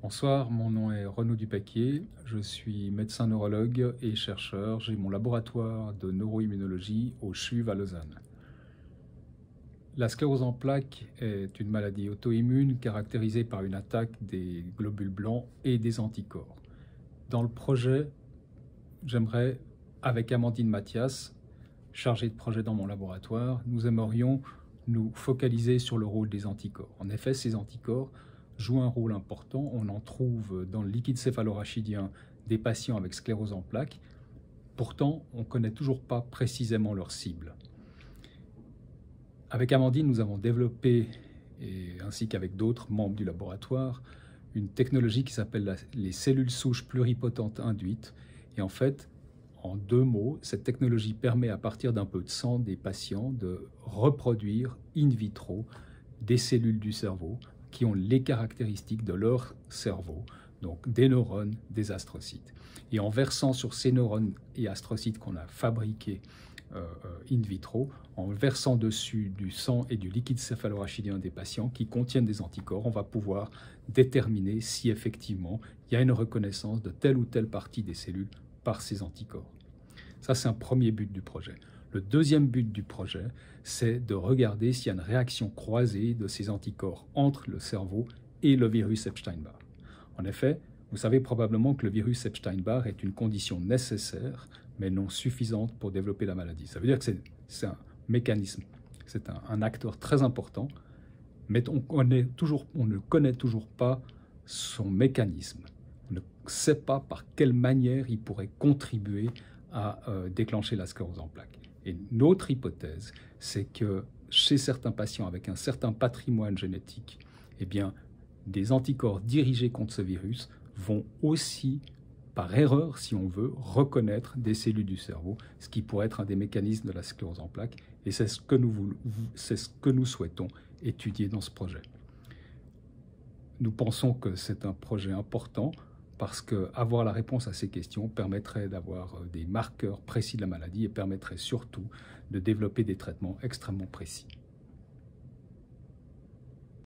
Bonsoir, mon nom est Renaud Dupaquier, je suis médecin neurologue et chercheur. J'ai mon laboratoire de neuroimmunologie au CHUV à Lausanne. La sclérose en plaques est une maladie auto-immune caractérisée par une attaque des globules blancs et des anticorps. Dans le projet, j'aimerais, avec Amandine Mathias, chargée de projet dans mon laboratoire, nous aimerions nous focaliser sur le rôle des anticorps. En effet, ces anticorps jouent un rôle important. On en trouve dans le liquide céphalorachidien des patients avec sclérose en plaques. Pourtant, on ne connaît toujours pas précisément leur cible. Avec Amandine, nous avons développé, ainsi qu'avec d'autres membres du laboratoire, une technologie qui s'appelle les cellules souches pluripotentes induites. Et en fait, en deux mots, cette technologie permet à partir d'un peu de sang des patients de reproduire in vitro des cellules du cerveau qui ont les caractéristiques de leur cerveau, donc des neurones, des astrocytes. Et en versant sur ces neurones et astrocytes qu'on a fabriqués in vitro, en versant dessus du sang et du liquide céphalorachidien des patients qui contiennent des anticorps, on va pouvoir déterminer si effectivement il y a une reconnaissance de telle ou telle partie des cellules par ces anticorps. Ça, c'est un premier but du projet. Le deuxième but du projet, c'est de regarder s'il y a une réaction croisée de ces anticorps entre le cerveau et le virus Epstein-Barr. En effet, vous savez probablement que le virus Epstein-Barr est une condition nécessaire, mais non suffisante pour développer la maladie. Ça veut dire que c'est un mécanisme, c'est un acteur très important, mais on ne connaît toujours pas son mécanisme. On ne sait pas par quelle manière il pourrait contribuer à déclencher la sclérose en plaques. Et notre hypothèse, c'est que chez certains patients avec un certain patrimoine génétique, eh bien, des anticorps dirigés contre ce virus vont aussi, par erreur, si on veut, reconnaître des cellules du cerveau, ce qui pourrait être un des mécanismes de la sclérose en plaques. Et c'est ce que nous souhaitons étudier dans ce projet. Nous pensons que c'est un projet important parce qu'avoir la réponse à ces questions permettrait d'avoir des marqueurs précis de la maladie et permettrait surtout de développer des traitements extrêmement précis.